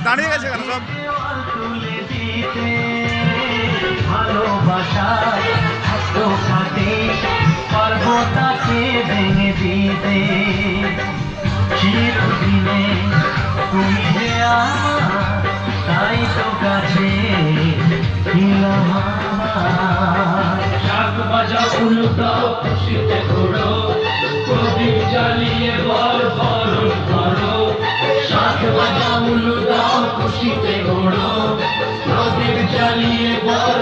দাঁড়িয়ে গেছে কেন সব? ভালোবাসায় কাটে পর্বতাকে ভেঙে দিতে চিরদিনে তুমি যে আমার তাই তো কাছে শাক বাজা উল্টাও খুশিতে ঘোরো প্রদীপ জ্বালিয়ে বল বরণ করো শাক বাজা উল্টাও খুশিতে ঘোরো প্রদীপ জ্বালিয়ে বল